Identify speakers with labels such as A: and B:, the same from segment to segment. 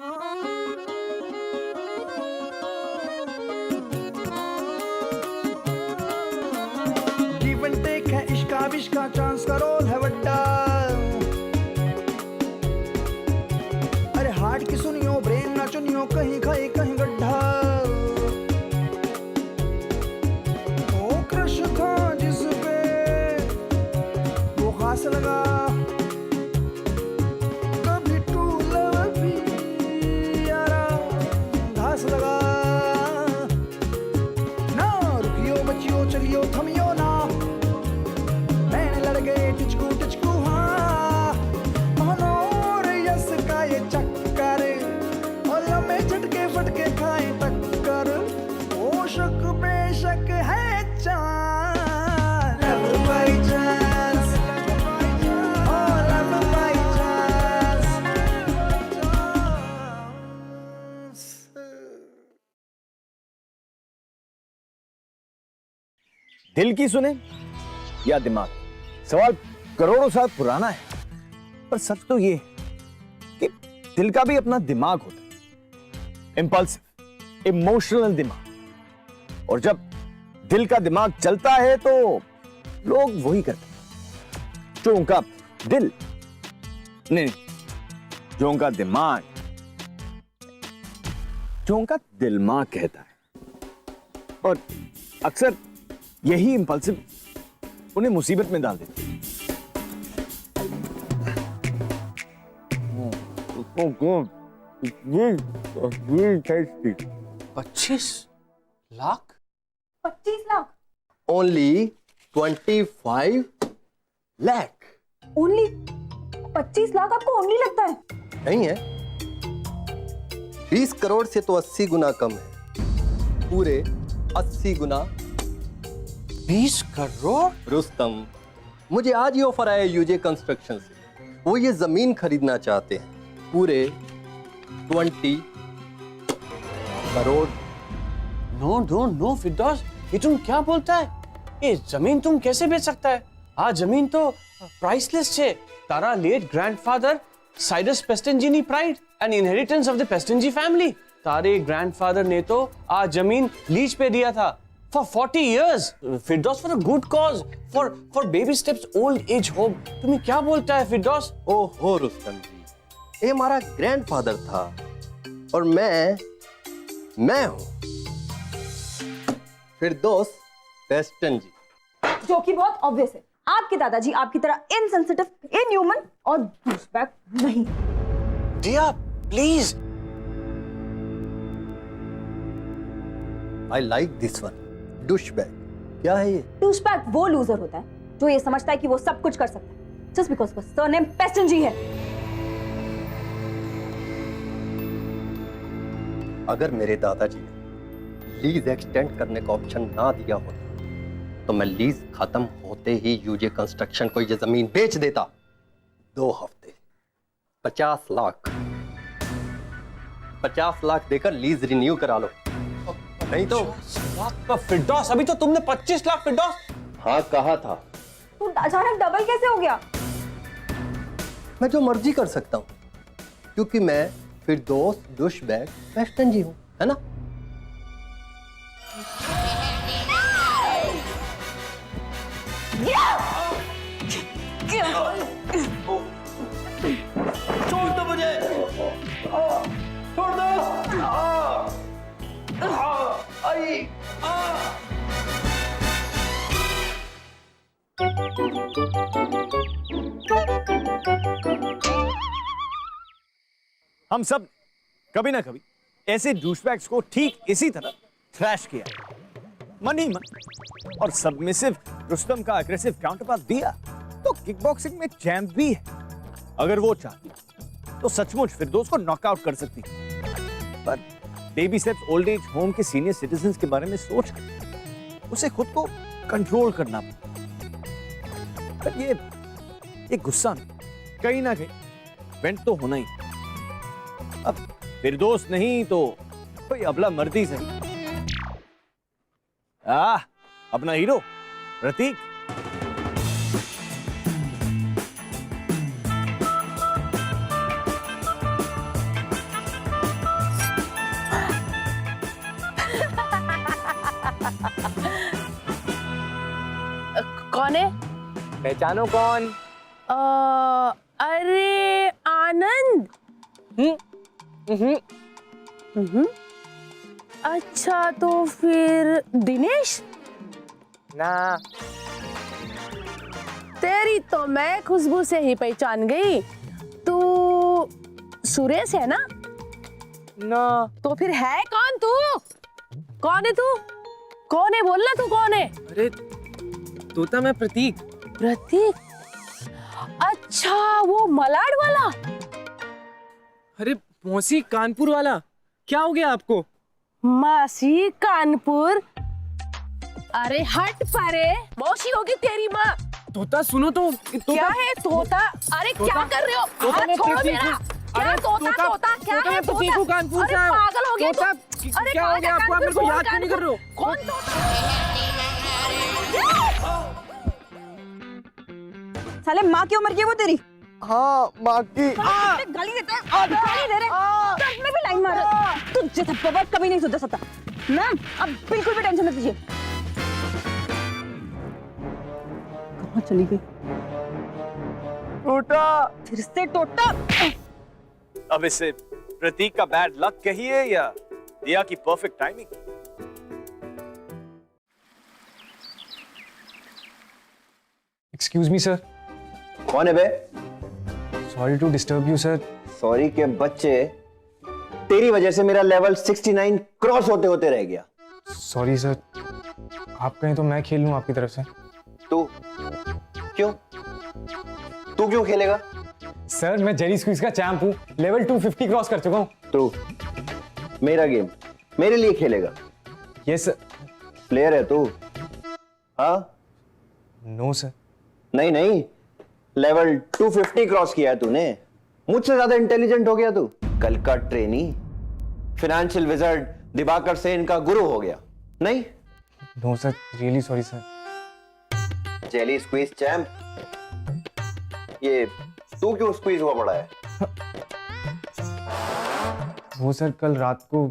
A: Give and take है इश्का विश्का, chance का role है बड्डा। अरे हार्ट की सुनियो, ब्रेन ना चुनियो, कहीं खाई कहीं गड्ढा। ओ क्रश था जिस पे वो खास लगा, कभी ट्रू लव भी यारा घास लगा। ना रुकियो बचियो चलियो थमियो ना, मैंने लड़ गए टिचकू हाँ। मनोर यस का ये चक्कर, और लम्बे झटके फटके खाए टक्कर। ओ शक बेशक है चांस, लव बाई चांस, ओ लव बाई चांस।
B: दिल की सुने या दिमाग, सवाल करोड़ों साल पुराना है, पर सच तो ये है कि दिल का भी अपना दिमाग होता है, इंपल्सिव, इमोशनल दिमाग। और जब दिल का दिमाग चलता है तो लोग वही करते हैं जो उनका दिल नहीं, जो उनका दिमाग, जो उनका दिलमाग कहता है। और अक्सर यही इंपल्सिव उन्हें मुसीबत में डाल देती है।
C: 25 लाख?
D: 25 लाख?
E: ओनली 25 लाख।
D: ओनली 25 लाख आपको ओनली लगता है?
E: नहीं है, 20 करोड़ से तो 80 गुना कम है, पूरे 80 गुना।
C: 20 करोड़?
E: रुस्तम, मुझे आज ही ऑफर आया यूजे कंस्ट्रक्शन से, वो ये जमीन खरीदना चाहते हैं, पूरे 20 करोड़।
C: नो नो नो फिरदौस, ये तुम क्या बोलता है? ये जमीन तुम कैसे बेच सकता है? आ जमीन तो प्राइसलेस है। तारा लेट ग्रैंडफादर साइरस पेस्टेंजिनी pride and inheritance of the Pestonjee family. तारे ग्रैंडफादर ने तो आ जमीन लीज पे दिया था for 40 years, Firdous, for a good cause, for baby steps old age home। तुम्हें क्या बोलता है फिरदौस?
E: ओहो रुस्तम जी, ये हमारा ग्रैंडफादर था और मैं हूं फिरदौस पेस्टन जी।
D: जो कि बहुत ऑब्वियस है। आपके दादाजी आपकी तरह इनसेंसिटिव, इनह्यूमन और डूसबैग नहीं।
C: Diya please.
E: I like this one, douchebag. क्या है ये?
D: डूसबैग वो लूजर होता है जो ये समझता है कि वो सब कुछ कर सकता है जस्ट बिकॉज उसका सरनेम पेस्टनजी है।
E: अगर मेरे दादाजी ने लीज एक्सटेंड करने का ऑप्शन ना दिया होता तो मैं लीज खत्म होते ही यूजे कंस्ट्रक्शन को ये जमीन बेच देता। 2 हफ्ते 50 लाख, 50 लाख देकर लीज रिन्यू करा लो, नहीं तो।
C: फिरदौस, अभी तो तुमने 25 लाख फिरदौस।
E: हाँ कहा था।
D: तो अचानक डबल कैसे हो गया?
E: मैं जो मर्जी कर सकता हूँ, क्योंकि मैं फिरदौस डूशबैग पेस्टन जी हूँ, है ना?
A: छोड़ दो मुझे, छोड़ दो। आई
B: हम सब कभी ना कभी ऐसे डूशबैग्स को ठीक इसी तरह थ्रैश किया। मन ही मन। और सबमिसिव रुस्तम का एग्रेसिव काउंटरपार्ट दिया तो किकबॉक्सिंग में चैंप भी है। अगर वो चाहती तो सचमुच फिरदौस को नॉकआउट कर सकती। पर baby steps old age home के सीनियर सिटीजन्स के बारे में सोच कर उसे खुद को कंट्रोल करना पड़ा। पर ये गुस्सा कहीं ना कहीं वेंट तो होना ही। अब फिरदौस नहीं तो कोई अबला मर्दी सही। अपना हीरो प्रतीक।
C: पहचानो कौन?
F: अरे आनंद। अच्छा तो फिर दिनेश?
C: ना।
F: तेरी तो मैं खुशबू से ही पहचान गई। तू सुरेश है ना?
C: ना।
F: तो फिर है कौन तू? कौन है तू? कौन है बोलना, तू कौन है?
C: अरे तोता मैं प्रतीक।
F: प्रतीक? अच्छा वो मलाड वाला।
C: अरे मौसी कानपुर वाला, क्या हो गया आपको?
F: मासी कानपुर? अरे हट परे, मौसी होगी तेरी माँ।
C: तोता सुनो तो।
F: क्या है तोता? अरे क्या कर रहे हो? हाथ छोड़ो मेरा। क्या तोता तोता क्या है तोता? अरे पागल हो गया तू? अरे
C: क्या हो गया आपको? आप मेरे को याद क्यों नहीं कर रहे हो?
F: कौन तोता?
D: साले माँ की उम्र की है वो तेरी?
A: हाँ माँ की।
D: गाली देते हैं, गाली दे रहे हैं, दर्द में भी लाइन मार रहे हो। तू जैसा बाबा कभी नहीं सुधर सकता। मैम अब बिल्कुल भी टेंशन मत लीजिए। कहाँ चली गई?
A: टूटा।
D: फिर से टोटा।
B: अब इसे प्रतीक का बैड लक कहिए या दिया की perfect timing.
G: Excuse me sir.
H: कौन है बे?
G: Sorry to disturb you sir.
H: Sorry के बच्चे, तेरी वजह से मेरा लेवल 69 क्रॉस होते होते रह गया।
G: सॉरी सर, आप कहें तो मैं खेल लूं आपकी तरफ से।
H: तू क्यों? तू क्यों खेलेगा?
G: सर मैं जेरी स्क्वीज का चैंप हूं, लेवल 250 क्रॉस कर चुका हूं।
H: तू मेरा गेम मेरे लिए खेलेगा?
G: Yes sir.
H: प्लेयर है तू? हाँ?
G: No sir.
H: नहीं नहीं, लेवल 250 क्रॉस किया है तूने। मुझसे ज्यादा इंटेलिजेंट हो गया तू। कल का trainee financial wizard Diwakar Sen का गुरु हो गया। नहीं?
G: No sir, really sorry sir.
H: Jelly squeeze champ, ये तू क्यों स्क्वीज हुआ पड़ा है?
G: वो सर कल रात को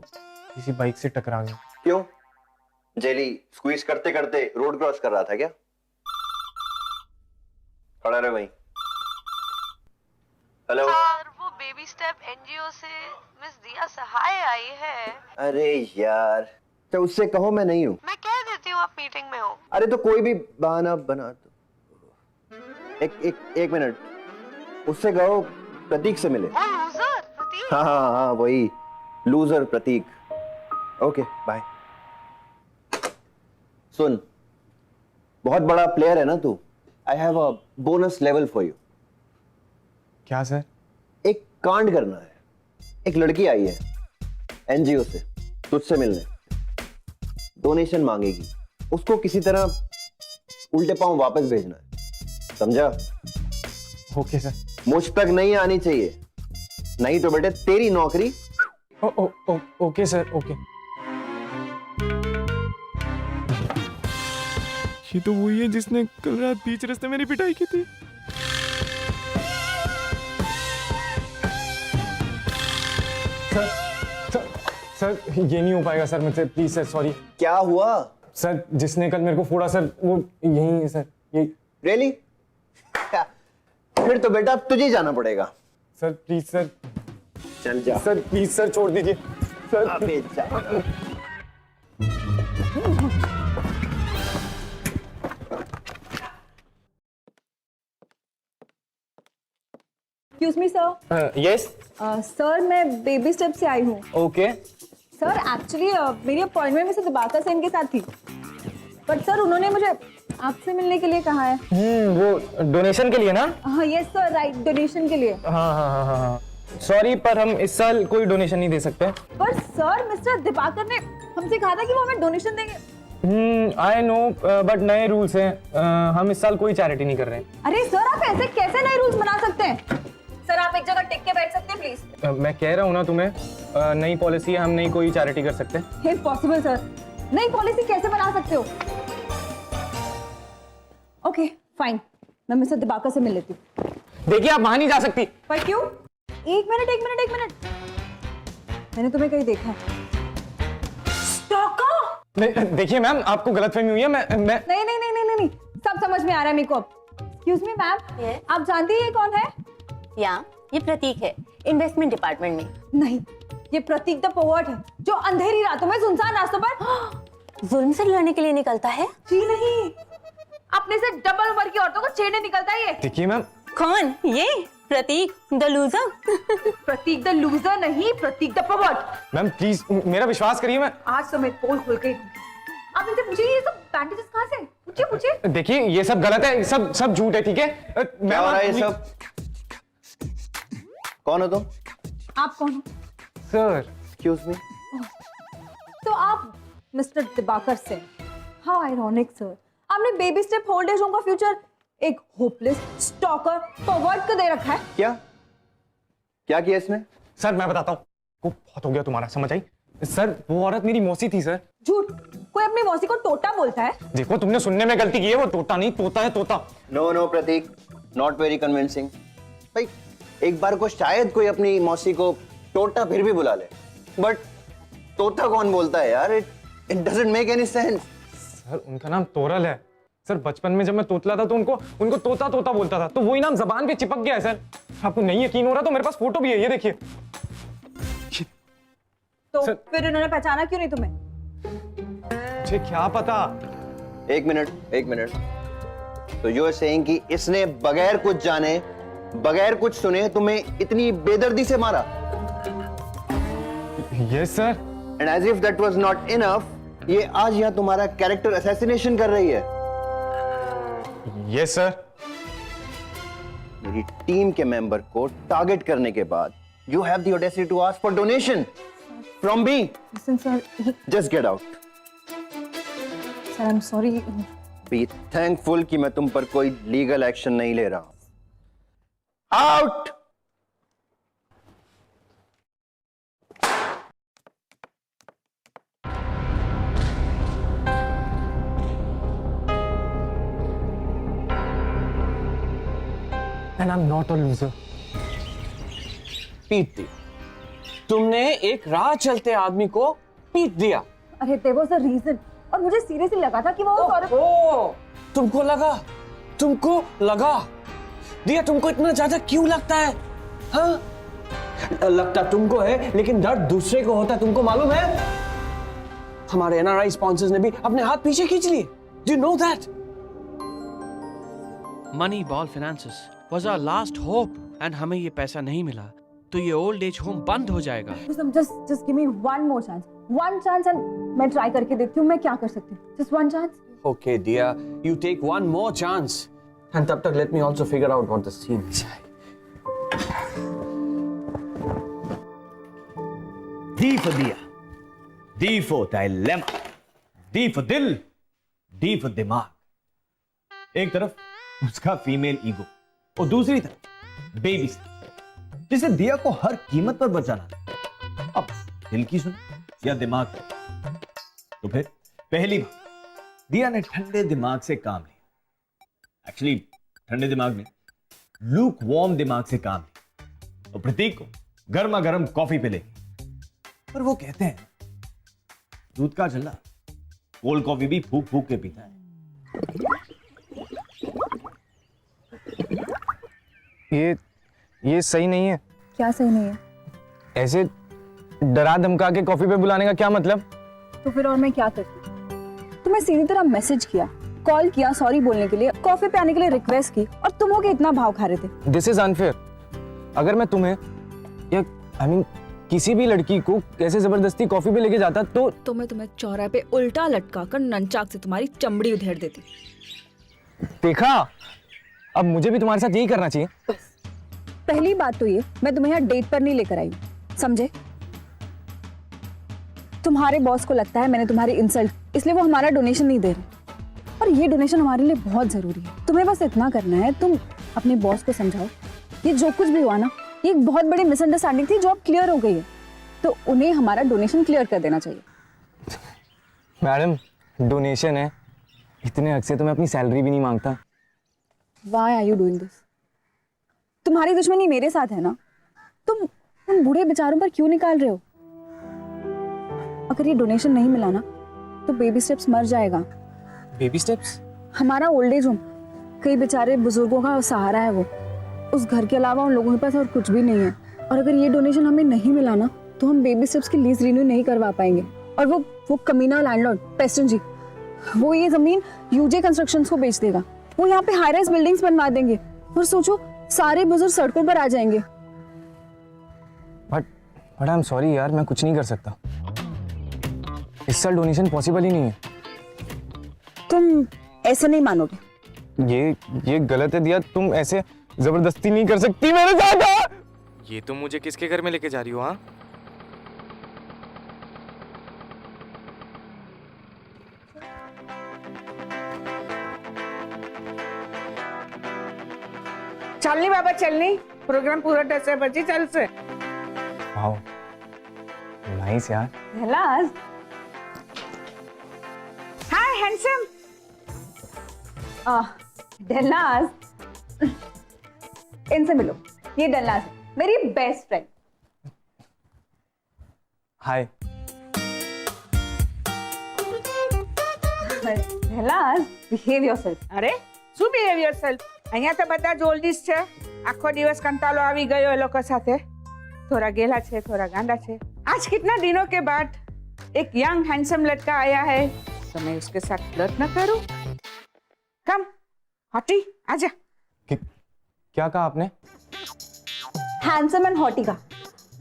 G: किसी बाइक से टकरा गया।
H: क्यों? जेली स्क्वीज करते करते रोड क्रॉस कर रहा था क्या? खड़ा रहे वहीं। हेलो
I: सर, वो बेबी स्टेप एनजीओ से मिस दिया सहाय आई है।
H: अरे यार, तो उससे कहो मैं नहीं हूँ।
I: मैं कह देती हूँ आप मीटिंग में हो।
H: अरे तो कोई भी बहाना बना दो। एक मिनट, उससे कहो प्रतीक से मिले।
I: वो लूजर प्रतीक?
H: हाँ वही लूजर प्रतीक। Okay bye. सुन, बहुत बड़ा प्लेयर है ना तू। I have a bonus level for you.
G: क्या सर?
H: एक कांड करना है। एक लड़की आई है एनजीओ से तुझसे मिलने, डोनेशन मांगेगी। उसको किसी तरह उल्टे पांव वापस भेजना है, समझा?
G: Okay sir.
H: मुझ तक नहीं आनी चाहिए, नहीं तो बेटे तेरी नौकरी।
G: Okay sir, okay. ये तो वही है जिसने कल रात बीच रास्ते मेरी पिटाई की थी। सर ये नहीं हो पाएगा सर मुझसे, प्लीज सर, सॉरी।
H: क्या हुआ?
G: सर जिसने कल मेरे को फोड़ा सर वो यही है सर, यही।
H: रियली? फिर तो बेटा तुझे जाना पड़ेगा।
G: Sir please sir.
H: चल जा।
G: सर प्लीज सर छोड़ दीजिए सर।
H: अबे जा।
D: Excuse me sir.
C: Yes.
D: Sir मैं बेबी स्टेप से आई हूँ।
C: ओके।
D: सर एक्चुअली मेरी अपॉइंटमेंट मिस्टर दिवाकर सेन के साथ थी, बट सर उन्होंने मुझे आपसे मिलने के लिए कहा है।
C: वो डोनेशन के लिए ना?
D: हाँ यस सर, राइट, डोनेशन के लिए।
C: हाँ। सॉरी पर हम इस साल कोई डोनेशन नहीं दे सकते।
D: पर सर मिस्टर दिवाकर ने हमसे कहा था कि वो हमें डोनेशन देंगे।
C: आई नो, बट नए रूल्स हैं। हम इस साल कोई चैरिटी नहीं कर रहे हैं।
D: अरे सर आप ऐसे कैसे नए रूल्स बना सकते हैं? सर आप एक जगह टिक के बैठ सकते हैं प्लीज?
C: मैं कह रहा हूँ ना तुम्हें, नई पॉलिसी है, हम नहीं कोई चैरिटी कर सकते।
D: इम्पॉसिबल सर, नई पॉलिसी कैसे बना सकते हो? ओके फाइन, मैं मिस्टर दिवाकर से मिल लेती हूँ।
C: देखिए आप वहां नहीं जा सकती।
D: पर क्यों? एक मिनट, मैंने तुम्हें कहीं देखा। स्टॉकर?
G: देखिए मैम, आपको गलतफहमी हुई है। मैं
D: नहीं, सब समझ में आ रहा है मेरे को अब। एक्सक्यूज मी मैम, आप जानती हैं ये कौन है?
J: या ये प्रतीक है, इन्वेस्टमेंट डिपार्टमेंट में।
D: नहीं, ये प्रतीक द पोवर्ट है जो अंधेरी रातों में सुनसान रास्तों पर
J: जुल्म से लड़ने के लिए निकलता है।
D: जी नहीं, अपने से डबल उम्र की औरतों को छेड़ने निकलता है ये।
G: देखिए मैम,
J: कौन ये? Prateek the loser?
D: Prateek the loser नहीं, Prateek the pervert.
G: Ma'am please मेरा विश्वास करिए। मैं
D: आज तो मैं पोल खोल के आप इनसे पूछिए ये सब बैंडेजेस कहाँ से? पूछिए पूछिए।
G: देखिए ये सब गलत है, सब झूठ है, ठीक है?
H: क्या हो रहा है ये सब? कौन हो तुम?
D: आप कौन हो?
G: Sir
H: excuse me.
D: तो आप mister Dibakar Singh. How ironic sir, आपने baby step old age home का फ्यूचर एक होपलेस स्टॉकर परवर्ट को दे रखा है।
H: क्या क्या किया इसने?
G: सर मैं बताता हूँ, को बहुत हो गया तुम्हारा, समझ आई? सर वो औरत मेरी मौसी थी सर।
D: झूठ, कोई अपनी मौसी को टोटा बोलता है?
G: देखो तुमने सुनने में गलती की है, वो टोटा नहीं तोता है, तोता।
H: No no Prateek, not very convincing. भाई एक बार को शायद कोई अपनी मौसी को टोटा फिर भी बुला ले, बट तोता कौन बोलता है यार? It doesn't make any sense.
G: Sir उनका नाम तोरल है सर। बचपन में जब मैं तोतला था तो उनको तोता तोता बोलता था, तो वही नाम जबान पे चिपक गया है सर। आपको नहीं यकीन हो रहा तो मेरे पास फोटो भी है, ये देखिए।
D: तो
G: सर,
D: फिर इन्होंने पहचाना क्यों नहीं तुम्हें?
G: मुझे क्या पता।
H: एक मिनट। तो यू आर सेइंग कि इसने बगैर कुछ जाने, बगैर कुछ सुने तुम्हें इतनी बेदर्दी से मारा?
G: Yes sir.
H: And as if that was not enough, ये आज यहाँ तुम्हारा कैरेक्टर असैसिनेशन कर रही है।
G: Yes sir.
H: मेरी टीम के मेंबर को टारगेट करने के बाद you have the audacity to ask for donation from me.
D: Listen sir,
H: just get out.
D: Sir I am sorry.
H: Be thankful कि मैं तुम पर कोई लीगल एक्शन नहीं ले रहा हूं। Out.
G: And I'm not a loser.
C: पीट दी तुमने, एक राह चलते आदमी को पीट दिया।
D: अरे देयर वाज अ रीजन, और मुझे सीरियसली लगा था कि वो औरत।
C: ओ, तुमको लगा दिया। तुमको इतना ज्यादा क्यों लगता है? हाँ, लगता तुमको है लेकिन दर्द दूसरे को होता है, तुमको मालूम है? हमारे एनआरआई स्पॉन्सर्स ने भी अपने हाथ पीछे खींच लिए। Do you know that?
K: Money ball finances was our last hope and हमें ये पैसा नहीं मिला तो ये ओल्ड एज होम बंद हो जाएगा।
D: just give me one more chance and मैं ट्राई करके देखती हूँ मैं क्या कर सकती हूँ। just one chance.
C: Okay dear, you take one more chance and तब तक let me also figure out what the scene is.
B: D for दिया, D for dilemma, D for दिल, D for दिमाग। एक तरफ उसका फीमेल ईगो और दूसरी तरफ बेबी जिसे दिया को हर कीमत पर बचाना था। अब दिल की सुन या दिमाग की? तो फिर पहली बार दिया ने ठंडे दिमाग से काम लिया। एक्चुअली ठंडे दिमाग में लूक वार्म दिमाग से काम लिया और प्रतीक को गर्मा गर्म कॉफी पे ले। पर वो कहते हैं दूध का चल्ला कोल्ड कॉफी भी फूक फूक के पीता है।
G: ये सही नहीं है।
D: क्या सही नहीं है?
G: ऐसे डरा धमका के कॉफी पे बुलाने का क्या मतलब?
D: तो फिर और मैं क्या करती? तुम्हें सीधी तरह मैसेज किया, कॉल किया सॉरी बोलने के लिए, कॉफी पे आने के लिए रिक्वेस्ट की, और तुम हो के इतना भाव खा रहे थे।
G: This is unfair. अगर मैं तुम्हें या किसी भी लड़की को कैसे जबरदस्ती कॉफी पे लेके जाता तो
D: मैं तुम्हें चौराहे पे उल्टा लटका कर नंचाक से तुम्हारी चमड़ी उधेड़ देती।
G: देखा, अब मुझे भी तुम्हारे साथ यही करना चाहिए।
D: पहली बात तो ये, मैं तुम्हें यहाँ डेट पर नहीं लेकर आई, समझे? तुम्हारे बॉस को लगता है मैंने तुम्हारी इंसल्ट, इसलिए वो हमारा डोनेशन नहीं दे रहे, और ये डोनेशन हमारे लिए बहुत जरूरी है। तुम्हें बस इतना करना है, तुम अपने बॉस को समझाओ ये जो कुछ भी हुआ ना, ये एक बहुत बड़ी मिसअंडरस्टैंडिंग थी जो अब क्लियर हो गई है, तो उन्हें हमारा डोनेशन क्लियर कर देना चाहिए।
G: मैडम डोनेशन है, इतने हक से तो मैं अपनी सैलरी भी नहीं मांगता।
D: Why are you doing this? तुम्हारी दुश्मनी मेरे साथ है ना, तुम उन बूढ़े बेचारों पर क्यों निकाल रहे हो? अगर ये डोनेशन नहीं मिला ना तो बेबी स्टेप्स मर जाएगा।
G: Baby steps?
D: हमारा ओल्ड एज होम कई बेचारे बुजुर्गों का सहारा है वो। उस घर के अलावा उन लोगों के पास और कुछ भी नहीं है। और अगर ये डोनेशन हमें नहीं मिला ना तो हम बेबी स्टेप्स की लीज रिन्यू नहीं करवा पाएंगे। और वो कमीना लैंडलॉर्ड पेस्टन जी, वो ये जमीन यूजे कंस्ट्रक्शंस को बेच देगा। वो यहाँ पे हाई राइज बिल्डिंग्स बनवा देंगे और सोचो सारे बुजुर्ग सड़कों पर आ जाएंगे।
G: बट आई एम सॉरी यार, मैं कुछ नहीं कर सकता। इस साल डोनेशन पॉसिबल ही नहीं है।
D: तुम ऐसे नहीं मानोगे।
G: ये गलत है दिया, तुम ऐसे जबरदस्ती नहीं कर सकती मेरे साथ। ये तुम मुझे किसके घर में लेके जा रही हो? हाँ,
F: चलनी बाबा चलनी, प्रोग्राम पूरा 10 बजे चल से।
G: वाओ नाइस यार।
D: हेलास।
F: हाय हैंडसम।
D: डेलनास, इनसे मिलो। ये डेलनास है, मेरी बेस्ट फ्रेंड।
G: हाय।
D: डेलनास, बिहेव योरसेल्फ।
F: अरे શું બિહેવ યોરસેલ્ફ? અહીંયા તો બધા જ ઓલ્ડીઝ છે. આખો દિવસ કંટાળો આવી ગયો એ લોકો સાથે. थोड़ा गेला છે, थोड़ा गांडा છે. आज कितना दिनों के बाद एक यंग हैंडसम लड़का आया है, तो मैं उसके साथ फ्लर्ट न करूं? कम हॉटी आजा।
G: क्या कहा आपने?
D: हैंडसम एंड हॉटी का।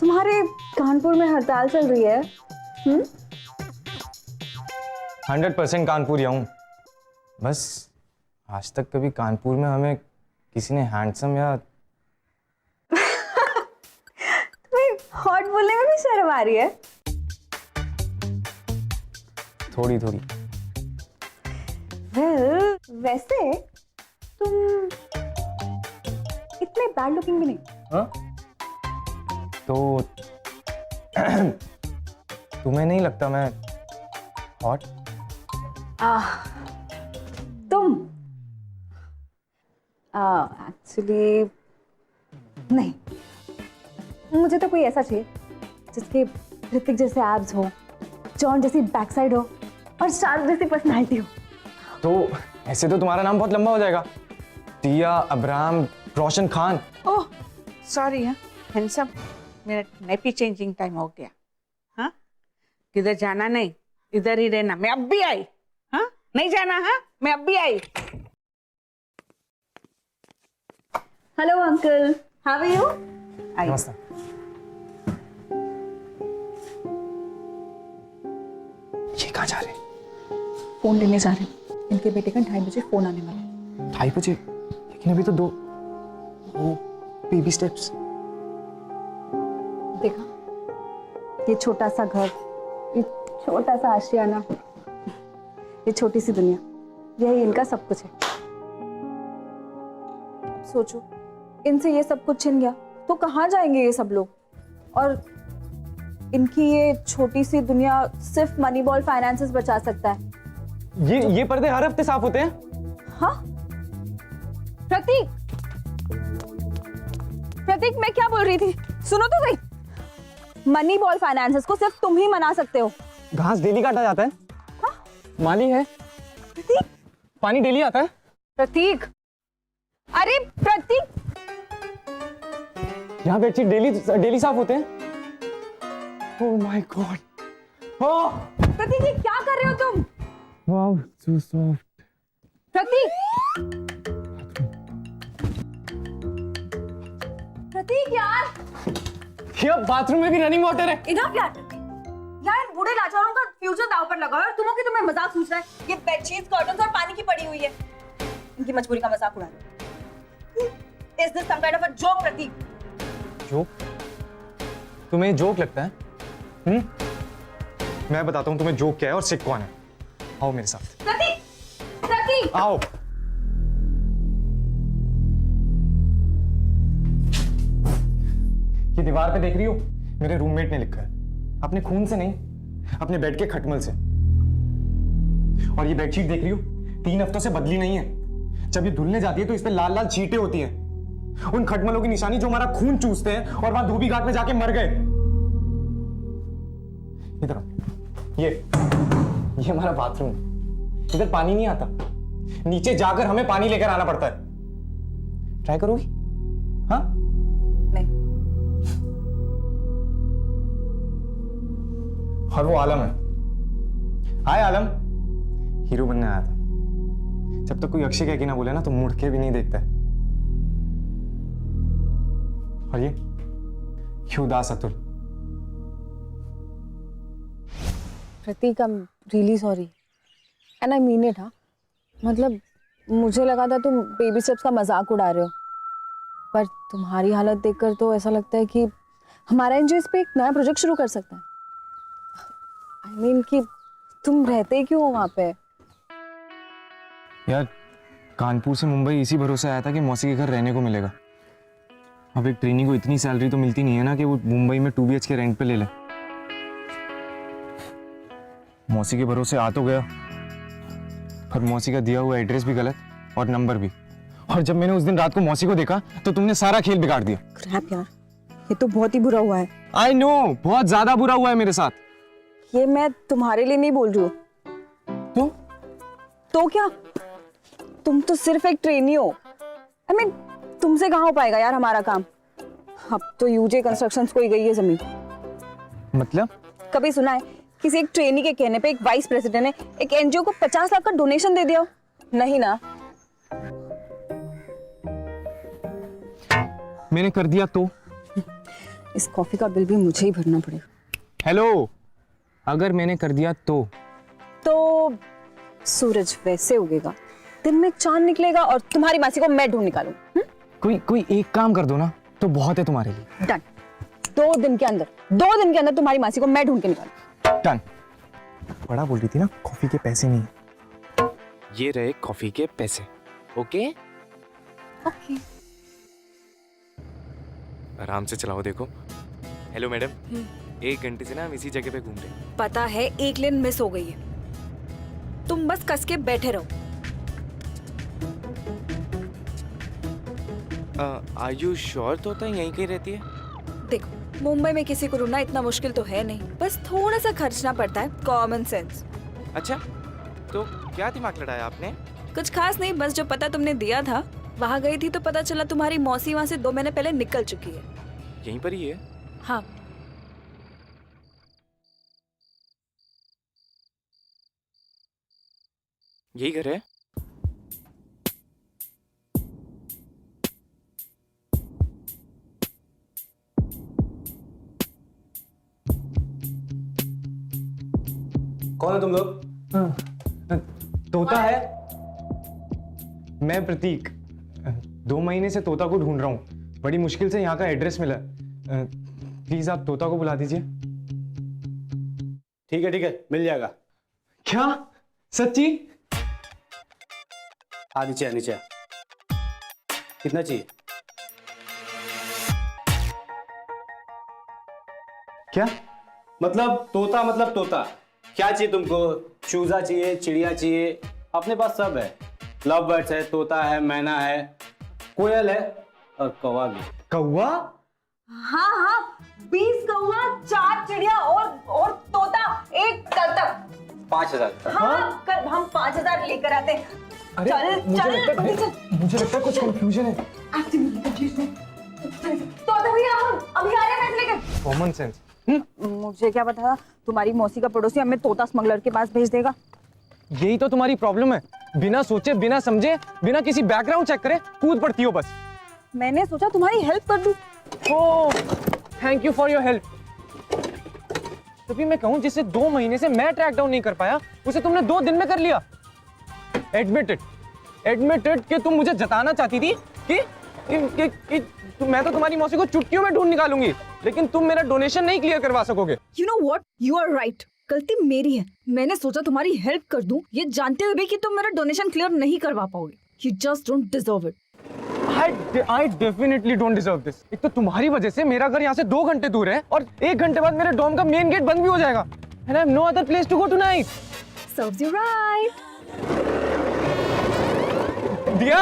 D: तुम्हारे कानपुर में हड़ताल चल रही है।
G: 100% कानपुर हूँ। बस आज तक कभी कानपुर में हमें किसी ने हैंडसम या
D: हॉट बोलने में भी शर्म आ रही है।
G: थोड़ी थोड़ी।
D: वैसे तुम इतने बैड लुकिंग भी नहीं।
G: हाँ? तो तुम्हें नहीं लगता मैं हॉट?
D: तुम एक्चुअली नहीं, मुझे तो कोई ऐसा चाहिए जिसके ऋतिक जैसे एब्स हो, जॉन जैसी बैक साइड हो और शाहरुख जैसी पर्सनालिटी हो।
G: तो ऐसे तो तुम्हारा नाम बहुत लंबा हो जाएगा। दिया, अब्राहम, रोशन खान।
F: ओह सॉरी हाँ हैंडसम, मेरा नेपी चेंजिंग टाइम हो गया। हाँ किधर जाना नहीं, इधर ही रहना। मैं अब भी आई। हाँ नहीं जाना। हाँ मैं अब भी आई।
D: Hello uncle, how are you?
G: नमस्ते। ये कहाँ जा रहे?
D: फोन लेने जा रहे हैं। इनके बेटे का 2:30 बजे फोन आने वाला है।
G: 2:30 बजे? लेकिन अभी तो दो बेबी स्टेप्स।
D: देखा, ये छोटा सा घर, ये छोटा सा आशियाना, ये छोटी सी दुनिया, यही इनका सब कुछ है। सोचो, इनसे ये सब कुछ छिन गया तो कहाँ जाएंगे ये सब लोग? और इनकी ये छोटी सी दुनिया सिर्फ मनी बॉल फाइनेंसेस बचा सकता है।
G: ये पर्दे हर हफ्ते साफ होते हैं?
D: हाँ प्रतीक, प्रतीक मैं क्या बोल रही थी, सुनो तो सही। मनी बॉल फाइनेंसेस को सिर्फ तुम ही मना सकते हो।
G: घास डेली काटा जाता है?
D: हाँ?
G: माली है?
D: प्रतीक,
G: पानी डेली आता है?
D: प्रतीक, अरे प्रतीक,
G: यहाँ बेडशीट डेली साफ होते हैं? Oh my God. ओह
D: प्रतीक ये क्या कर रहे हो तुम?
G: Wow so soft.
D: प्रतीक, प्रतीक यार,
G: ये बाथरूम में भी रनिंग वाटर है।
D: इधर क्या? यार इन बूढ़े लाचारों का फ्यूचर दांव पर लगा है और तुम्हें तुम्हें मजाक सूझ रहा है। ये बेडशीट्स, कर्टन्स और पानी की पड़ी हुई है। इनकी मजबूरी का मजाक उड़ा रहे हो। Is this some kind of a joke, Prateek?
G: Joke? तुम्हें जोक लगता है? मैं बताता हूँ तुम्हें जोक क्या है और सिक कौन है। आओ मेरे साथ।
D: प्रतीक, प्रतीक,
G: आओ। ये दीवार पे देख रही हो? मेरे रूममेट ने लिखा है, अपने खून से नहीं, अपने बेड के खटमल से। और ये बेडशीट देख रही हो? 3 हफ्तों से बदली नहीं है। जब ये धुलने जाती है तो इस पे लाल लाल चींटे होती हैं, उन खटमलों की निशानी जो हमारा खून चूसते हैं और वहां धोबी घाट में जाके मर गए। इधर ये हमारा बाथरूम। इधर पानी नहीं आता, नीचे जाकर हमें पानी लेकर आना पड़ता है। ट्राई करोगी? हाँ
D: नहीं।
G: और वो आलम है। हाय आलम, हीरो बनने आया था। जब तक कोई अक्षय कह के ना बोले ना तो मुड़ के भी नहीं देखता है। और ये उदास Atul.
D: Prateek, I am really sorry and I mean it. हाँ, मतलब मुझे लगा था तुम बेबी स्टेप्स का मजाक उड़ा रहे हो, पर तुम्हारी हालत देखकर तो ऐसा लगता है कि हमारा एनजीओ इस पे एक नया प्रोजेक्ट शुरू कर सकता है। आई मीन कि तुम रहते क्यों हो वहाँ पे?
G: यार कानपुर से मुंबई इसी भरोसे आया था कि मौसी के घर रहने को मिलेगा। अब एक ट्रेनी को इतनी सैलरी तो मिलती नहीं है ना कि वो मुंबई में 2 BHK रेंट पे ले ले। मौसी के भरोसे आ तो गया, पर मौसी का दिया हुआ एड्रेस भी गलत और नंबर भी। और जब मैंने उस दिन रात को मौसी को देखा तो तुमने सारा खेल बिगाड़ दिया।
D: क्रैप यार, ये तो बहुत ही बुरा हुआ है।
G: आई नो, बहुत ज्यादा बुरा हुआ है मेरे साथ।
D: ये मैं तुम्हारे लिए नहीं बोल रही हूँ। तो क्या? तुम तो सिर्फ एक ट्रेनी हो। आई मीन तुमसे कहाँ हो पाएगा यार हमारा काम? अब तो यूजे कंस्ट्रक्शंस को ही गई है जमीन।
G: मतलब?
D: कभी सुना है किसी एक ट्रेनी के कहने पे एक वाइस प्रेसिडेंट ने एक एनजीओ को 50 लाख का डोनेशन दे दिया? नहीं ना।
G: मैंने कर दिया तो?
D: इस कॉफी का बिल भी मुझे ही भरना पड़ेगा।
G: हेलो, अगर मैंने कर दिया तो
D: सूरज वैसे उगेगा, दिन में चांद निकलेगा और तुम्हारी मासी को मैं ढूंढ निकालूं।
G: कोई एक काम कर दो ना तो बहुत है तुम्हारे लिए।
D: डन। 2 दिन के अंदर तुम्हारी मासी को मैं ढूंढ के निकालूं।
G: डन। बड़ा बोल रही थी ना, कॉफी के पैसे नहीं। ये रहे कॉफी के पैसे। Okay
D: okay.
G: आराम से चलाओ। देखो, हेलो मैडम, 1 घंटे से ना हम इसी जगह पे घूम रहे हैं।
D: पता है, एक लेन मिस हो गई है। तुम बस कस के बैठे रहो।
G: आर यू श्योर तोता यहीं कहीं रहती है?
D: देखो, मुंबई में किसी को ढूंढना इतना मुश्किल तो है नहीं, बस थोड़ा सा खर्चना पड़ता है। Common sense.
G: अच्छा, तो क्या दिमाग लड़ाया आपने?
D: कुछ खास नहीं, बस जो पता तुमने दिया था वहाँ गई थी तो पता चला तुम्हारी मौसी वहाँ से 2 महीने पहले निकल चुकी है।
G: यहीं पर ही है?
D: हाँ।
G: यही घर है?
C: कौन है तुम लोग?
G: तोता है। मैं प्रतीक। 2 महीने से तोता को ढूंढ रहा हूँ। बड़ी मुश्किल से यहाँ का एड्रेस मिला। प्लीज आप तोता को बुला दीजिए।
C: ठीक है, मिल जाएगा।
G: क्या? सच्ची?
C: हाँ, नीचे आ। कितना चाहिए?
G: क्या
C: मतलब तोता। क्या चाहिए तुमको? चूजा चाहिए, चिड़िया चाहिए? अपने पास सब है। लव बर्ड्स है, तोता है, मैना है, कोयल है और कौवा भी।
G: कौवा?
D: हाँ, 20 कौवा, 4 चिड़िया और तोता, 1 ततक।
C: 5000।
D: हाँ, कल हम 5000 लेकर आते हैं।
G: अरे मुझे लगता है कुछ कंफ्यूजन है।
D: तोता भैया, हम अभी आ रहे हैं पैसे लेकर।
G: Common sense.
D: मुझे क्या पता था तुम्हारी मौसी का पड़ोसी हमें तोता स्मगलर के पास भेज देगा।
G: यही तो तुम्हारी प्रॉब्लम है। बिना सोचे, बिना समझे, बिना किसी बैकग्राउंड चेक करे कूद पड़ती हो बस।
D: मैंने सोचा तुम्हारी हेल्प कर दूं।
G: Oh, thank you for your help. तभी मैं कहूं, जिसे 2 महीने से मैं ट्रैक डाउन नहीं कर पाया, उसे तुमने 2 दिन में कर लिया। एडमिटेड कि तुम मुझे जताना चाहती थी कि मैं तो तुम्हारी मौसी को चुटकियों में ढूंढ निकालूंगी, लेकिन तुम मेरा डोनेशन नहीं क्लियर करवा सकोगे।
D: You know what? You are right. गलती मेरी है। मैंने सोचा तुम्हारी हेल्प कर दूं, ये जानते हुए भी कि तुम मेरा डोनेशन क्लियर नहीं करवा पाओगे। You just don't deserve it.
G: I definitely don't deserve this. एक तो तुम्हारी वजह से मेरा घर यहाँ से 2 घंटे दूर है और 1 घंटे बाद मेरे डॉम का मेन गेट बंद भी हो जाएगा। And I have no other place to go tonight.
D: Serves you right.
G: दिया।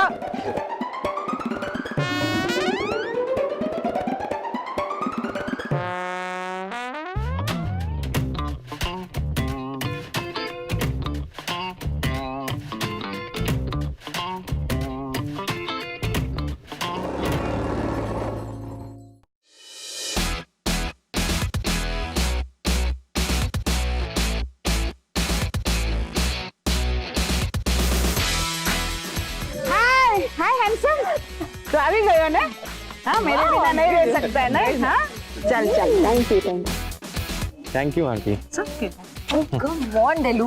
F: तो આવી ગયો ને हाँ मेरे बिना नहीं रह सकता है ना हाँ चल चल
D: thank you
G: thank you aunty.
D: Come on डेलू,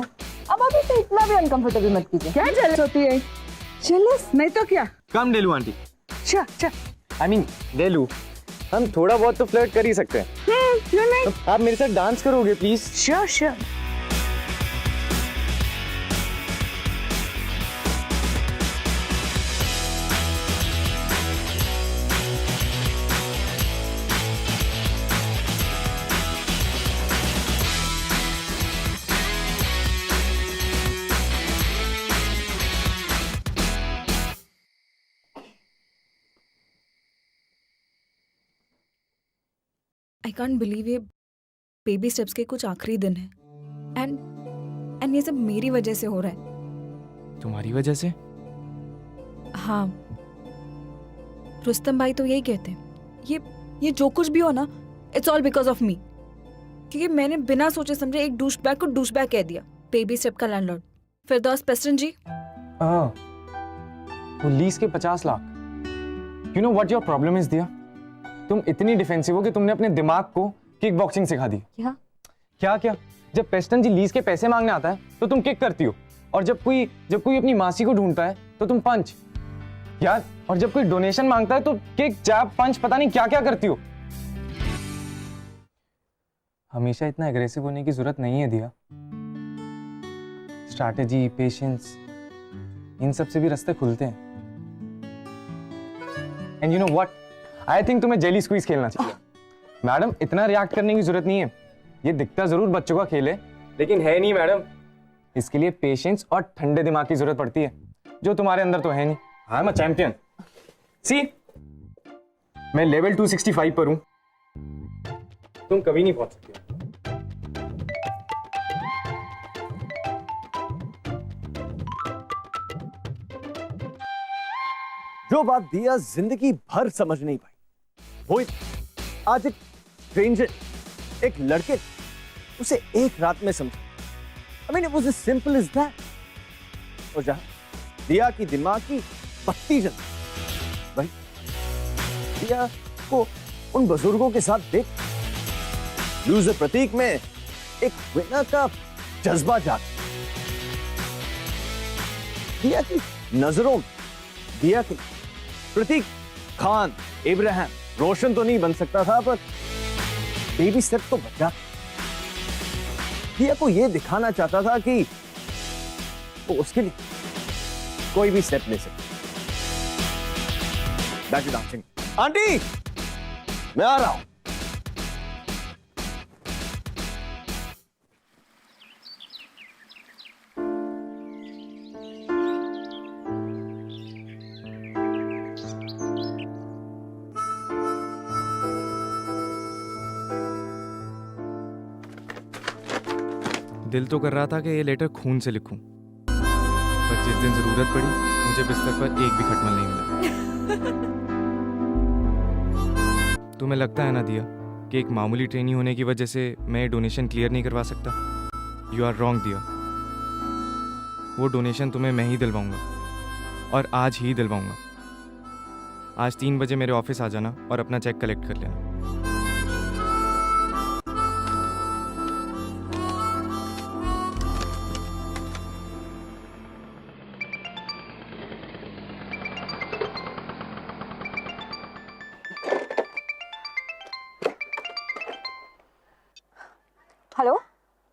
D: अब अभी से इतना भी अनकंफर्टेबल मत कीजिए।
F: क्या जेलस होती है
D: जेलस
F: नहीं तो क्या
G: कम डेलू आंटी।
F: अच्छा अच्छा
G: आई मीन डेलू, हम थोड़ा बहुत तो फ्लर्ट कर ही सकते हैं।
F: क्यों नहीं
G: आप मेरे साथ डांस करोगे please?
F: Sure sure
D: I can't believe ये बेबी स्टेप्स के कुछ आखिरी दिन हैं एंड ये सब मेरी वजह से हो रहा है।
G: तुम्हारी वजह से?
D: हाँ, रुस्तम भाई तो यही कहते हैं, ये जो कुछ भी हो ना, it's all because of me. क्योंकि मैंने बिना सोचे समझे एक डूशबैग को डूशबैग कह दिया, बेबी स्टेप का लैंडलॉर्ड। फिरदौस पेस्टन जी,
G: वो लीज के 50 lakh. You know what your problem is दिया? तुम इतनी डिफेंसिव हो कि तुमने अपने दिमाग को किक बॉक्सिंग सिखा दी। क्या जब पेस्टन जी लीज के पैसे मांगने आता है तो तुम किक करती हो, और जब कोई अपनी मासी को ढूंढता है तो तुम पंच यार, और जब कोई डोनेशन मांगता है तो किक जैब पंच पता नहीं क्या क्या करती हो। हमेशा इतना एग्रेसिव होने की जरूरत नहीं है दिया। स्ट्रैटेजी, पेशेंस, इन सब से भी रास्ते खुलते हैं। And you know what, I think तुम्हें जेली स्क्वीज खेलना चाहिए। मैडम, इतना रिएक्ट करने की जरूरत नहीं है। ये दिखता जरूर बच्चों का खेल है, लेकिन है नहीं मैडम। इसके लिए पेशेंस और ठंडे दिमाग की जरूरत पड़ती है, जो तुम्हारे अंदर तो है नहीं। I am a champion. सी, मैं लेवल 265 पर हूं, तुम कभी नहीं पहुंच सकते।
B: जो बात दिया जिंदगी भर समझ नहीं पाई, वो आज एक स्ट्रेंजर, एक लड़के उसे एक रात में समझा। I mean, it was as simple as that. और जहां दिया की दिमाग की बत्ती जल भाई, दिया को उन बुजुर्गों के साथ देख, लूजर प्रतीक में एक विनर का जज्बा जाग। दिया की नजरों में, दिया की प्रतीक खान, इब्राहिम, रोशन तो नहीं बन सकता था, पर बेबी स्टेप तो बचा। दिया को यह दिखाना चाहता था कि वो उसके लिए कोई भी स्टेप ले सकता। Back to dancing. आंटी, मैं आ रहा हूं।
G: दिल तो कर रहा था कि ये लेटर खून से लिखूं, पर जिस दिन जरूरत पड़ी मुझे बिस्तर पर एक भी खटमल नहीं मिला। तुम्हें लगता है ना दिया कि एक मामूली ट्रेनी होने की वजह से मैं डोनेशन क्लियर नहीं करवा सकता? यू आर रॉन्ग दिया। वो डोनेशन तुम्हें मैं ही दिलवाऊंगा, और आज ही दिलवाऊंगा। आज 3 बजे मेरे ऑफिस आ जाना और अपना चेक कलेक्ट कर लेना।
D: हेलो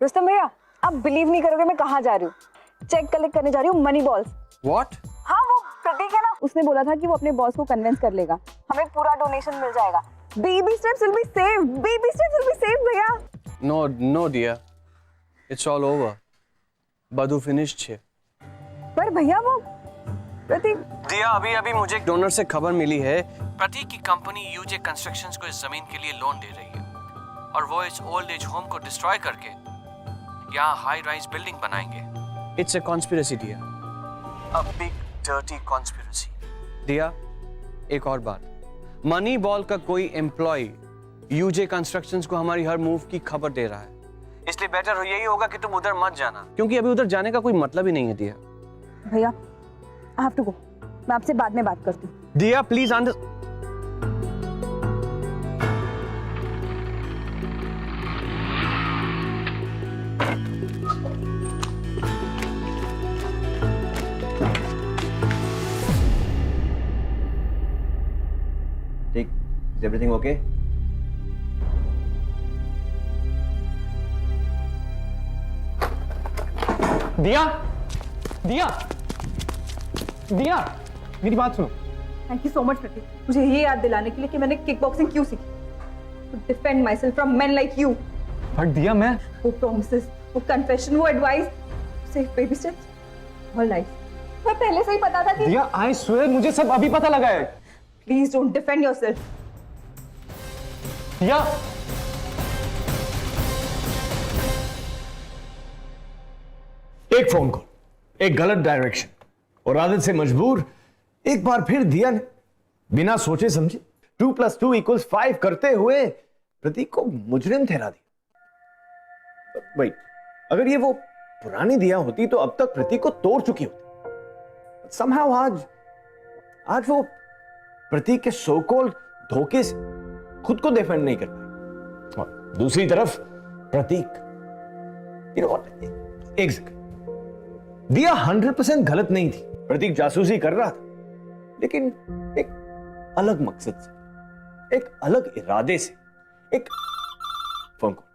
D: रुस्तम भैया, आप बिलीव नहीं करोगे मैं कहाँ जा रही हूँ। चेक कलेक्ट करने जा रही हूँ, मनी बॉल्स।
C: What?
D: हाँ, वो प्रतीक है ना, उसने बोला था कि वो अपने बॉस को कन्विंस कर लेगा, हमें पूरा डोनेशन मिल जाएगा। Baby steps will be save, baby steps will be save भैया।
C: No, dear. It's all over. बदू फिनिश्ड है।
D: पर भैया वो प्रतीक,
C: दिया, अभी मुझे एक डोनर से खबर मिली है।
K: प्रतीक की कंपनी यूजे कंस्ट्रक्शंस को इस जमीन के लिए लोन दे रही है, और वो इस ओल्ड एज होम को डिस्ट्रॉय करके यहाँ हाई राइज बिल्डिंग बनाएंगे।
C: It's a conspiracy, dear. A big dirty conspiracy. दिया, एक और बात, मनी बॉल का कोई एम्प्लॉय यूजे कंस्ट्रक्शंस को हमारी हर मूव की खबर दे रहा है, इसलिए बेटर यही होगा कि तुम उधर मत जाना, क्योंकि अभी उधर जाने का कोई मतलब ही नहीं है। दिया
D: भैया, I have to go. मैं आपसे बाद में बात करती हूँ।
C: दिया प्लीज अंडर
H: ठीक, इज एवरीथिंग ओके?
G: दिया, दिया, दिया, मेरी बात सुनो।
D: थैंक यू सो मच प्रतीक, मुझे ये याद दिलाने के लिए कि मैंने किक बॉक्सिंग क्यों सीखी, to defend myself from men like you.
G: But Diya, मैं
D: वो प्रॉमिसेस, वो कन्फेशन, वो एडवाइस, सिर्फ बेबी स्टेप्स और लाइफ। मैं पहले से ही पता था कि
G: दिया, आई स्वेयर मुझे सब अभी पता लगा है।
D: Please don't defend yourself.
G: दिया,
B: एक फोन कॉल, एक गलत डायरेक्शन और आदत से मजबूर एक बार फिर दिया ने बिना सोचे समझे 2 + 2 = 5 करते हुए प्रतीक को मुजरिम ठहरा दिया। भाई, अगर ये वो पुरानी दिया होती तो अब तक प्रतीक को तोड़ चुकी होती। somehow आज वो प्रतीक के सो कॉल्ड धोखे से खुद को डिफेंड नहीं कर पाई। और दूसरी तरफ प्रतीक, एक सेकंड, दिया 100% गलत नहीं थी। प्रतीक जासूसी कर रहा था, लेकिन एक अलग मकसद से, एक अलग इरादे से। एक phone call.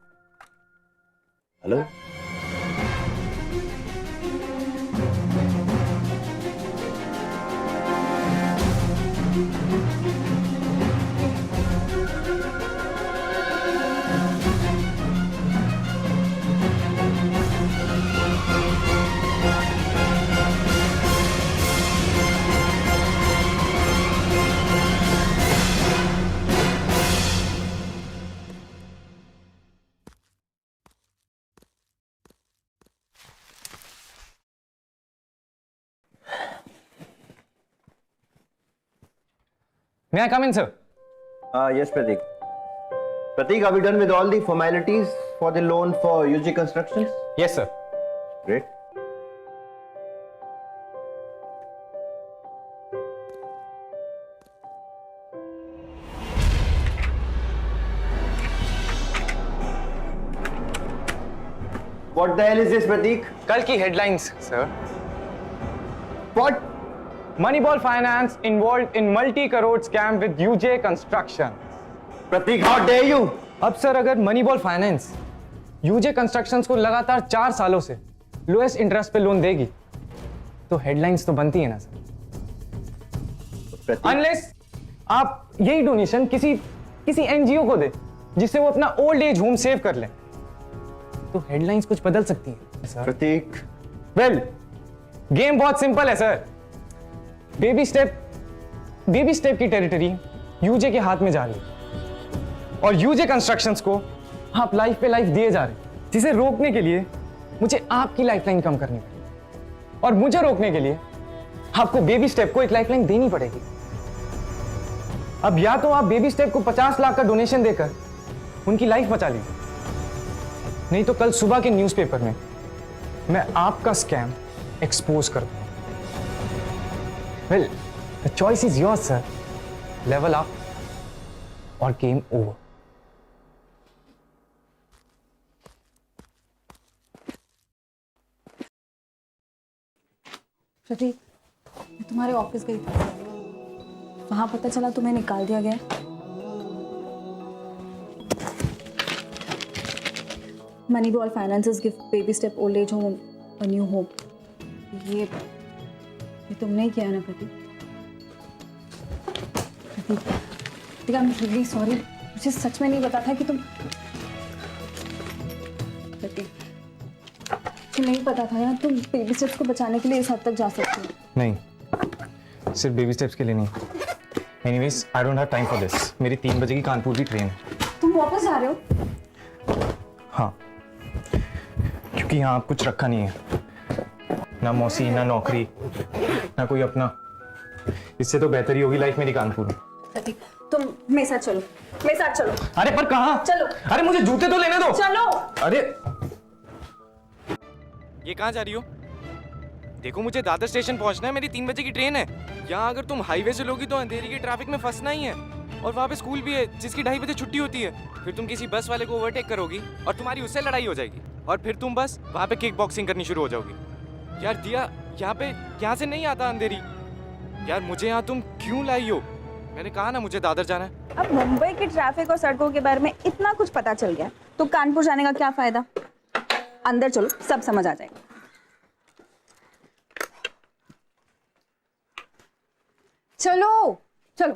B: Hello,
G: May I come in, sir?
H: Yes, Pratik. Pratik, are we done with all the formalities for the loan for UG Constructions?
G: Yes, sir.
H: Great. What the hell is this, Pratik?
G: कल की headlines, sir.
H: What?
G: Moneyball Finance involved in multi-crore scam with UJ Construction.
H: Pratik, how dare you?
G: अब sir, अगर मनीबॉल finance यूजे constructions को लगातार 4 सालों से lowest interest पे loan देगी तो हेडलाइंस तो बनती है ना सर।
H: Pratik,
G: अनलेस आप यही डोनेशन किसी एनजीओ को दे जिससे वो अपना ओल्ड एज होम सेव कर ले तो हेडलाइंस कुछ बदल सकती है सर।
H: Pratik,
G: वेल, गेम बहुत सिंपल है सर। बेबी स्टेप की टेरिटरी यूजे के हाथ में जा रही है और यूजे कंस्ट्रक्शंस को आप लाइफ पे लाइफ दिए जा रहे हैं, जिसे रोकने के लिए मुझे आपकी लाइफलाइन कम करनी पड़ेगी और मुझे रोकने के लिए आपको बेबी स्टेप को एक लाइफलाइन देनी पड़ेगी। अब या तो आप बेबी स्टेप को 50 लाख का डोनेशन देकर उनकी लाइफ बचा लीजिए, नहीं तो कल सुबह के न्यूज़पेपर में मैं आपका स्कैम एक्सपोज कर दूंगा। Well, the choice is yours sir. Level up और गेम ओवर।
D: प्रतीक, मैं तुम्हारे ऑफिस गई थी, वहां पता चला तुम्हें निकाल दिया गया। Moneyball finances give baby step old age home a new home. ये तुमने ही किया ना Prateek? Prateek, I am really sorry, मुझे सच में नहीं पता था कि तुम। प्रतीक, मुझे नहीं पता था यार, तुम बेबी स्टेप्स को बचाने के लिए इस हद तक जा सकते हो।
G: नहीं, सिर्फ बेबी स्टेप्स के लिए नहीं। Anyways, I don't have time for this. मेरी 3 बजे की कानपुर की ट्रेन है।
D: तुम वापस जा रहे हो?
G: हाँ, क्योंकि यहाँ आप कुछ रखा नहीं है, ना मौसी, ना नौकरी, ना कोई अपना। इससे तो बेहतर ही होगी लाइफ मेरी कानपुर में।
D: प्रतीक, तुम मेरे साथ चलो, मेरे साथ चलो।
G: अरे पर कहाँ?
D: चलो।
G: अरे मुझे जूते तो लेने दो।
D: चलो।
G: अरे
L: ये कहाँ जा रही हो? देखो, मुझे दादर स्टेशन पहुंचना है, मेरी 3 बजे की ट्रेन है।
G: यहाँ अगर तुम हाईवे से लोगी तो अंधेरी की ट्रैफिक में फंसना ही है, और वहाँ पे स्कूल भी है जिसकी 2:30 बजे छुट्टी होती है। फिर तुम किसी बस वाले को ओवरटेक करोगी और तुम्हारी उससे लड़ाई हो जाएगी, और फिर तुम बस वहाँ पे किक बॉक्सिंग करनी शुरू हो जाओगी। यार दिया, यहाँ से नहीं आता अंधेरी। यार मुझे यहाँ तुम क्यों लाई हो? मैंने कहा ना मुझे दादर जाना है।
D: अब मुंबई की ट्रैफिक और सड़कों के बारे में इतना कुछ पता चल गया तो कानपुर जाने का क्या फायदा? अंदर चलो, सब समझ आ जाएगा। चलो चलो।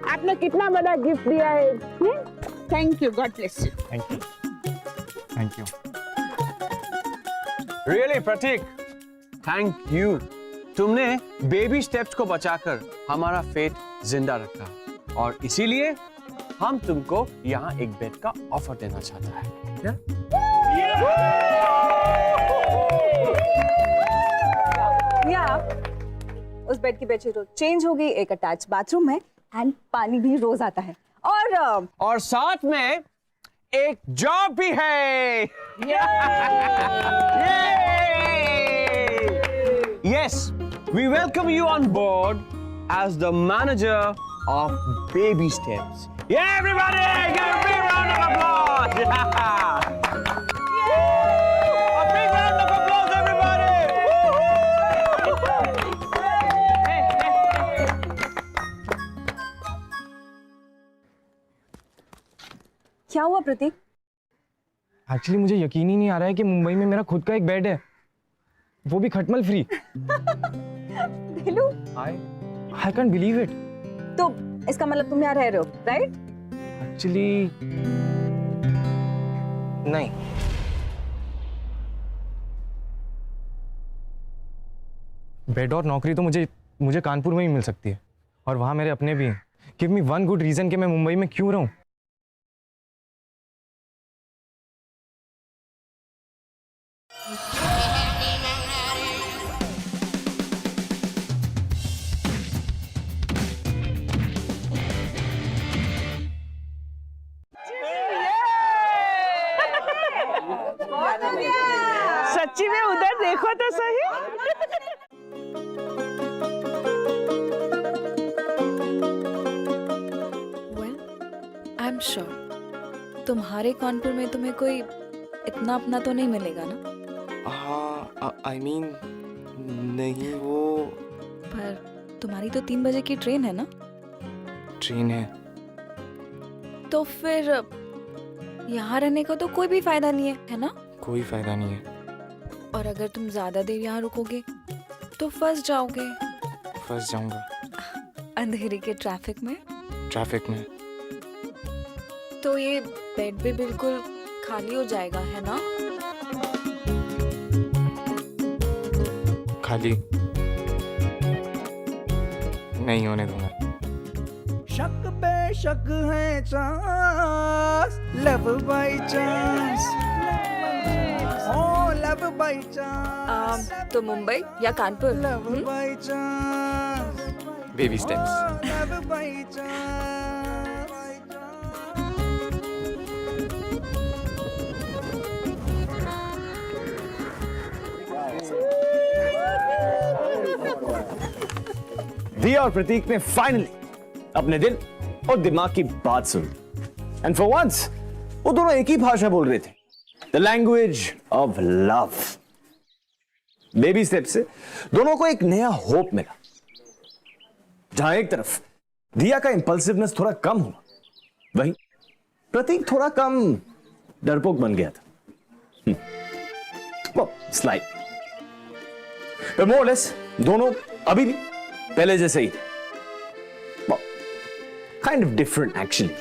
F: आपने कितना बड़ा गिफ्ट दिया है। Thank you, god bless you.
G: Thank you, thank you.
C: Really Prateek, thank you. तुमने बेबी स्टेप्स को बचाकर हमारा फेथ जिंदा रखा, और इसीलिए हम तुमको यहाँ एक बेड का ऑफर देना चाहता है।
D: या उस बेड की बेडशीट रोज चेंज होगी, एक अटैच बाथरूम है, एंड पानी भी रोज आता है,
C: और साथ में एक जॉब भी है। Yes, we welcome you on board as the manager of Baby Steps. Yeah, everybody, give a big round of applause. A big round of applause, everybody.
D: क्या हुआ प्रतीक?
G: एक्चुअली मुझे यकीन ही नहीं आ रहा है कि मुंबई में मेरा खुद का एक बेड है, वो भी खटमल फ्री।
D: दिलू,
G: I can't believe it.
D: तो इसका मतलब तुम यहाँ रह रहे हो, राइट?
G: एक्चुअली नहीं। बेड और नौकरी तो मुझे कानपुर में ही मिल सकती है, और वहां मेरे अपने भी हैं। Give me one good reason कि मैं मुंबई में क्यों रहूं।
F: सच्ची में उधर देखो तो सही।
L: Well, I'm sure तुम्हारे कानपुर में तुम्हें कोई इतना अपना तो नहीं मिलेगा ना?
G: हाँ, I mean, नहीं, वो
L: पर तुम्हारी तो 3 बजे की ट्रेन है ना?
G: ट्रेन है।
L: तो फिर यहाँ रहने का तो कोई भी फायदा नहीं है ना?
G: कोई फायदा नहीं है।
L: और अगर तुम ज्यादा देर यहाँ रुकोगे तो फंस जाओगे।
G: फंस जाऊंगा
L: अंधेरी के ट्रैफिक में। तो ये बेड भी बिल्कुल खाली हो जाएगा, है ना?
G: खाली नहीं होने दूंगा।
A: शक बेशक है चांस, लव बाय चांस, ओ लव बाय चांस,
L: तो मुंबई या Kanpur?
A: Love by chance,
G: baby steps.
A: Love by chance.
B: Diya और प्रतीक ने फाइनली अपने दिल और दिमाग की बात सुनी, एंड फॉर वंस वो दोनों एक ही भाषा बोल रहे थे, the language of love. Baby step से दोनों को एक नया होप मिला। जहां एक तरफ दिया का इंपल्सिवनेस थोड़ा कम हुआ, वहीं प्रतीक थोड़ा कम डरपोक बन गया था। वो स्लाइड, पर मोर लेस दोनों अभी भी पहले जैसे ही थे। kind of different actually.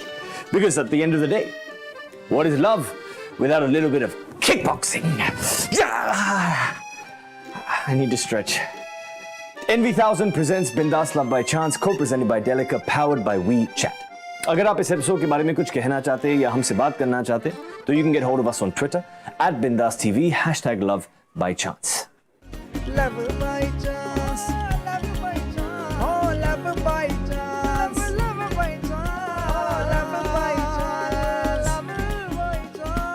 B: Because at the end of the day, what is love without a little bit of kickboxing? I need to stretch. NV1000 presents Bindas Love by Chance, co-presented by Delica, powered by WeChat. अगर आप इस episode के बारे में कुछ कहना चाहते हैं या हमसे बात करना चाहते हैं तो you can get hold of us on Twitter @BindasTV #LoveByChance.
A: Love by chance, love by chance, oh love by chance, love by chance, oh love by chance, love by chance.